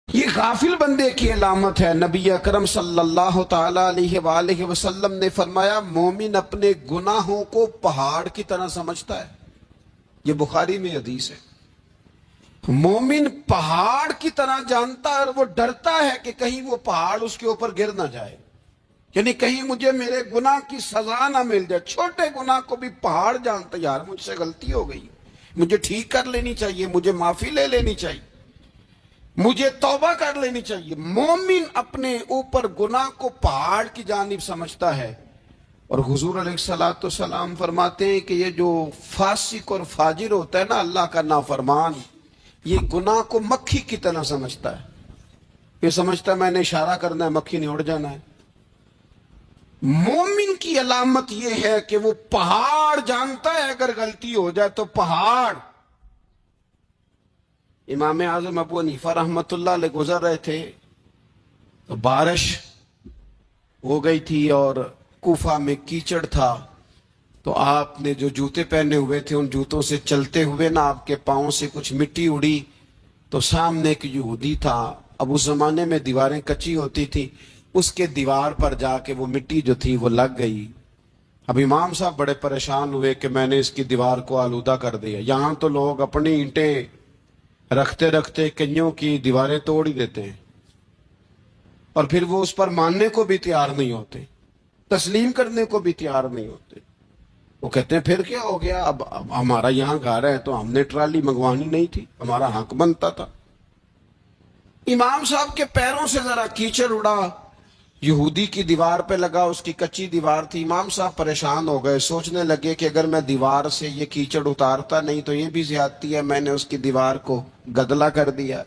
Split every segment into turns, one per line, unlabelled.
یہ غافل بندے کی علامت ہے۔ نبی اکرم صلی اللہ تعالی علیہ وآلہ وسلم نے فرمایا مومن اپنے گناہوں کو پہاڑ کی طرح سمجھتا ہے۔ یہ بخاری میں حدیث ہے۔ مومن پہاڑ کی طرح جانتا ہے اور وہ ڈرتا ہے کہ کہیں وہ پہاڑ اس کے اوپر گر نہ جائے، یعنی کہیں مجھے میرے گناہ کی سزا نہ مل جائے۔ چھوٹے گناہ کو بھی پہاڑ جانتا، یار مجھ سے غلطی ہو گئی، مجھے ٹھیک کر لینی چاہیے، مجھے معافی لے لینی چاہیے، مجھے توبہ کر لینی چاہیے۔ مومن اپنے اوپر گناہ کو پہاڑ کی جانب سمجھتا ہے۔ اور حضور علیہ الصلوۃ والسلام فرماتے ہیں کہ یہ جو فاسق اور فاجر ہوتا ہے نا، اللہ کا نافرمان، یہ گناہ کو مکھی کی طرح سمجھتا ہے۔ یہ سمجھتا ہے میں نے اشارہ کرنا ہے، مکھی نے اڑ جانا ہے۔ مومن کی علامت یہ ہے کہ وہ پہاڑ جانتا ہے، اگر غلطی ہو جائے تو پہاڑ۔ امام اعظم ابو حنیفہ رحمۃ اللہ علیہ گزر رہے تھے تو بارش ہو گئی تھی اور کوفہ میں کیچڑ تھا، تو آپ نے جو جوتے پہنے ہوئے تھے ان جوتوں سے چلتے ہوئے نا آپ کے پاؤں سے کچھ مٹی اڑی، تو سامنے ایک یہودی تھا، اب اس زمانے میں دیواریں کچی ہوتی تھی، اس کے دیوار پر جا کے وہ مٹی جو تھی وہ لگ گئی۔ اب امام صاحب بڑے پریشان ہوئے کہ میں نے اس کی دیوار کو آلودہ کر دیا۔ یہاں تو لوگ اپنی اینٹیں رکھتے رکھتے کئیوں کی دیواریں توڑ ہی دیتے ہیں، اور پھر وہ اس پر ماننے کو بھی تیار نہیں ہوتے، تسلیم کرنے کو بھی تیار نہیں ہوتے۔ وہ کہتے ہیں پھر کیا ہو گیا، اب ہمارا یہاں گھر ہے تو ہم نے ٹرالی منگوانی نہیں تھی، ہمارا حق بنتا تھا۔ امام صاحب کے پیروں سے ذرا کیچڑ اڑا، یہودی کی دیوار پہ لگا، اس کی کچی دیوار تھی۔ امام صاحب پریشان ہو گئے، سوچنے لگے کہ اگر میں دیوار سے یہ کیچڑ اتارتا نہیں تو یہ بھی زیادتی ہے، میں نے اس کی دیوار کو گدلا کر دیا،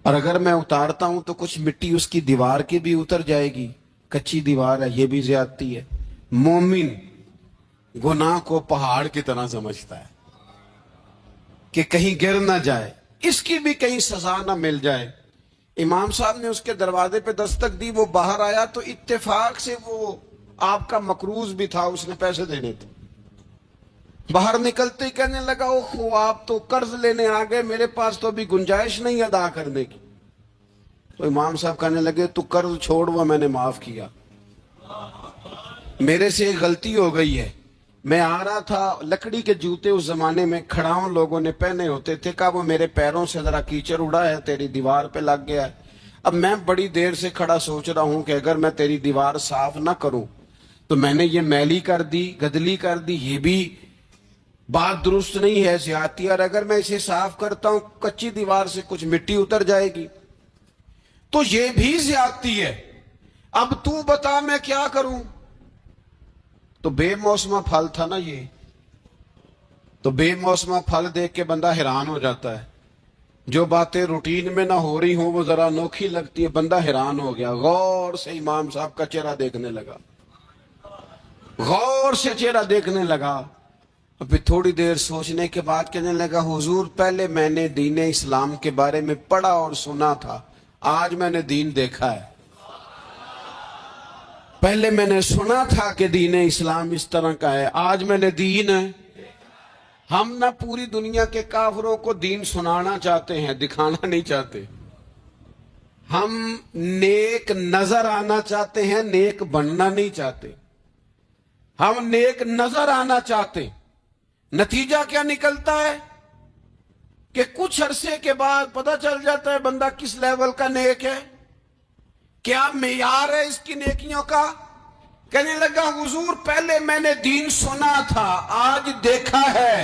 اور اگر میں اتارتا ہوں تو کچھ مٹی اس کی دیوار کی بھی اتر جائے گی، کچی دیوار ہے، یہ بھی زیادتی ہے۔ مومن گناہ کو پہاڑ کی طرح سمجھتا ہے کہ کہیں گر نہ جائے، اس کی بھی کہیں سزا نہ مل جائے۔ امام صاحب نے اس کے دروازے پہ دستک دی، وہ باہر آیا تو اتفاق سے وہ آپ کا مقروض بھی تھا، اس نے پیسے دینے تھے۔ باہر نکلتے ہی کہنے لگا اوہ آپ تو قرض لینے آ گئے، میرے پاس تو ابھی گنجائش نہیں ادا کرنے کی۔ تو امام صاحب کہنے لگے تو قرض چھوڑ، وہ میں نے معاف کیا، میرے سے ایک غلطی ہو گئی ہے۔ میں آ رہا تھا، لکڑی کے جوتے اس زمانے میں کھڑاؤں لوگوں نے پہنے ہوتے تھے، کہا وہ میرے پیروں سے ذرا کیچڑ اڑا ہے، تیری دیوار پہ لگ گیا ہے۔ اب میں بڑی دیر سے کھڑا سوچ رہا ہوں کہ اگر میں تیری دیوار صاف نہ کروں تو میں نے یہ میلی کر دی، گدلی کر دی، یہ بھی بات درست نہیں ہے، زیادتی، اور اگر میں اسے صاف کرتا ہوں کچی دیوار سے کچھ مٹی اتر جائے گی تو یہ بھی زیادتی ہے، اب تو بتا میں کیا کروں۔ تو بے موسمہ پھل تھا نا یہ، تو بے موسمہ پھل دیکھ کے بندہ حیران ہو جاتا ہے، جو باتیں روٹین میں نہ ہو رہی ہوں وہ ذرا انوکھی لگتی ہے، بندہ حیران ہو گیا، غور سے امام صاحب کا چہرہ دیکھنے لگا، غور سے چہرہ دیکھنے لگا، اور پھر تھوڑی دیر سوچنے کے بعد کہنے لگا حضور پہلے میں نے دین اسلام کے بارے میں پڑھا اور سنا تھا، آج میں نے دین دیکھا ہے۔ پہلے میں نے سنا تھا کہ دین اسلام اس طرح کا ہے، آج میں نے دین ہے۔ ہم نہ پوری دنیا کے کافروں کو دین سنانا چاہتے ہیں، دکھانا نہیں چاہتے، ہم نیک نظر آنا چاہتے ہیں، نیک بننا نہیں چاہتے، ہم نیک نظر آنا چاہتے۔ نتیجہ کیا نکلتا ہے کہ کچھ عرصے کے بعد پتہ چل جاتا ہے بندہ کس لیول کا نیک ہے، کیا معیار ہے اس کی نیکیوں کا۔ کہنے لگا حضور پہلے میں نے دین سنا تھا، آج دیکھا ہے۔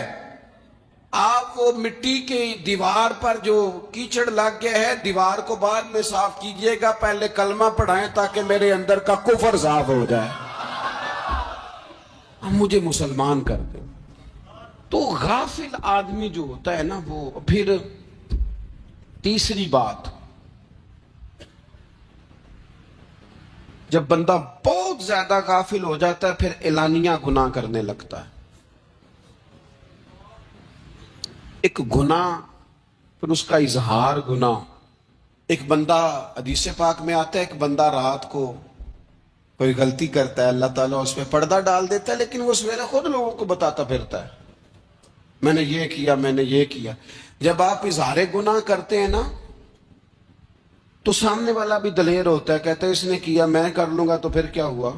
آپ وہ مٹی کی دیوار پر جو کیچڑ لگ گیا ہے، دیوار کو بعد میں صاف کیجئے گا، پہلے کلمہ پڑھائیں تاکہ میرے اندر کا کفر صاف ہو جائے، اب مجھے مسلمان کر دیں۔ تو غافل آدمی جو ہوتا ہے نا، وہ پھر تیسری بات، جب بندہ بہت زیادہ غافل ہو جاتا ہے پھر اعلانیہ گناہ کرنے لگتا ہے۔ ایک گناہ پھر اس کا اظہار گناہ۔ ایک بندہ، حدیث پاک میں آتا ہے، ایک بندہ رات کو کوئی غلطی کرتا ہے، اللہ تعالیٰ اس پہ پردہ ڈال دیتا ہے، لیکن وہ سویرے خود لوگوں کو بتاتا پھرتا ہے میں نے یہ کیا، میں نے یہ کیا۔ جب آپ اظہار گناہ کرتے ہیں نا تو سامنے والا بھی دلیر ہوتا ہے، کہتا ہے اس نے کیا میں کر لوں گا تو پھر کیا ہوا؟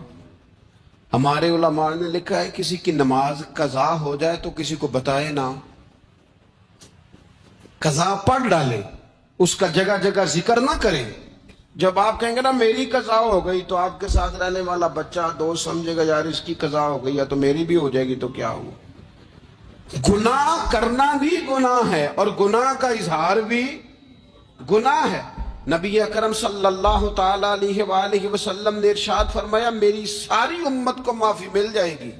ہمارے علماء نے لکھا ہے کسی کی نماز قضا ہو جائے تو کسی کو بتائے نہ، قضا پڑھ ڈالے، اس کا جگہ جگہ ذکر نہ کرے۔ جب آپ کہیں گے نا میری قضا ہو گئی تو آپ کے ساتھ رہنے والا بچہ دوست سمجھے گا یار اس کی قضا ہو گئی ہے تو میری بھی ہو جائے گی تو کیا ہوا؟ گناہ کرنا بھی گناہ ہے اور گناہ کا اظہار بھی گناہ ہے۔ نبی اکرم صلی اللہ تعالی علیہ وآلہ وسلم نے ارشاد فرمایا میری ساری امت کو معافی مل جائے گی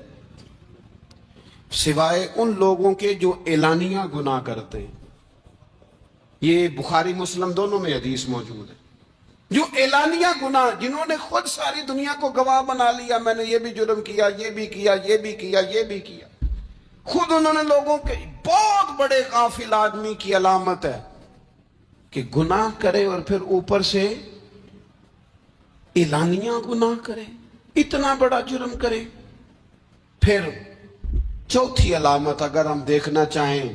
سوائے ان لوگوں کے جو اعلانیہ گناہ کرتے ہیں۔ یہ بخاری مسلم دونوں میں حدیث موجود ہے۔ جو اعلانیہ گناہ، جنہوں نے خود ساری دنیا کو گواہ بنا لیا میں نے یہ بھی جرم کیا، یہ بھی کیا، یہ بھی کیا، یہ بھی کیا، خود انہوں نے لوگوں کے، بہت بڑے غافل آدمی کی علامت ہے کہ گناہ کرے اور پھر اوپر سے اعلانیہ گناہ کرے، اتنا بڑا جرم کرے۔ پھر چوتھی علامت اگر ہم دیکھنا چاہیں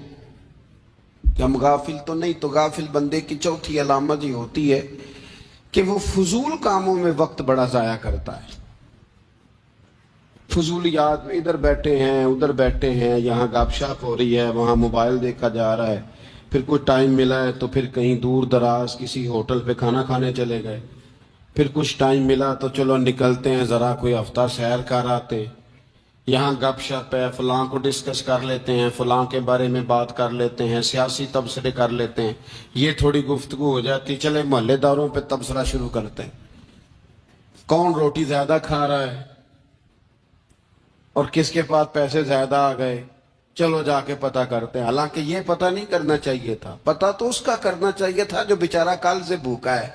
کہ ہم غافل تو نہیں، تو غافل بندے کی چوتھی علامت یہ ہوتی ہے کہ وہ فضول کاموں میں وقت بڑا ضائع کرتا ہے۔ فضولیات میں ادھر بیٹھے ہیں ادھر بیٹھے ہیں، یہاں گپ شپ ہو رہی ہے، وہاں موبائل دیکھا جا رہا ہے، پھر کچھ ٹائم ملا ہے تو پھر کہیں دور دراز کسی ہوٹل پہ کھانا کھانے چلے گئے، پھر کچھ ٹائم ملا تو چلو نکلتے ہیں ذرا کوئی ہفتہ سیر کر آتے، یہاں گپ شپ ہے، فلاں کو ڈسکس کر لیتے ہیں، فلاں کے بارے میں بات کر لیتے ہیں، سیاسی تبصرے کر لیتے ہیں، یہ تھوڑی گفتگو ہو جاتی، چلے محلے داروں پہ تبصرہ شروع کرتے ہیں، کون روٹی زیادہ کھا رہا ہے اور کس کے پاس پیسے زیادہ آ گئے، چلو جا کے پتہ کرتے ہیں۔ حالانکہ یہ پتہ نہیں کرنا چاہیے تھا، پتہ تو اس کا کرنا چاہیے تھا جو بیچارہ کل سے بھوکا ہے،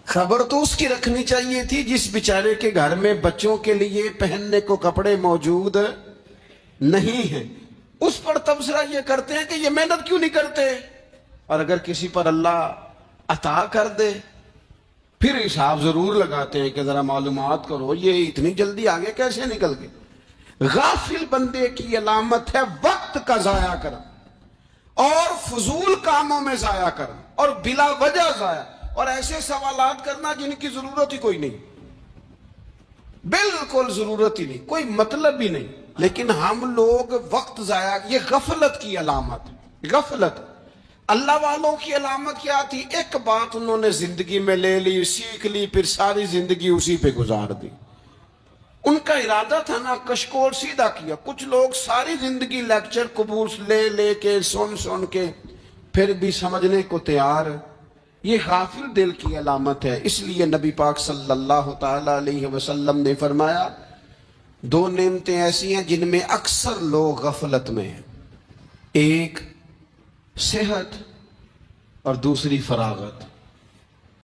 خبر تو اس کی رکھنی چاہیے تھی جس بیچارے کے گھر میں بچوں کے لیے پہننے کو کپڑے موجود نہیں ہیں، اس پر تبصرہ یہ کرتے ہیں کہ یہ محنت کیوں نہیں کرتے، اور اگر کسی پر اللہ عطا کر دے پھر حساب ضرور لگاتے ہیں کہ ذرا معلومات کرو یہ اتنی جلدی آگے کیسے نکل گئے۔ غافل بندے کی علامت ہے وقت کا ضائع کرنا اور فضول کاموں میں ضائع کرنا اور بلا وجہ ضائع، اور ایسے سوالات کرنا جن کی ضرورت ہی کوئی نہیں، بالکل ضرورت ہی نہیں، کوئی مطلب ہی نہیں، لیکن ہم لوگ وقت ضائع، یہ غفلت کی علامت، غفلت۔ اللہ والوں کی علامت کیا تھی؟ ایک بات انہوں نے زندگی میں لے لی، سیکھ لی، پھر ساری زندگی اسی پہ گزار دی۔ ان کا ارادہ تھا نا کشکول سیدھا کیا۔ کچھ لوگ ساری زندگی لیکچر قبول لے لے کے سن کے پھر بھی سمجھنے کو تیار، یہ غافل دل کی علامت ہے۔ اس لیے نبی پاک صلی اللہ تعالی علیہ وسلم نے فرمایا دو نعمتیں ایسی ہیں جن میں اکثر لوگ غفلت میں ہیں، ایک صحت اور دوسری فراغت۔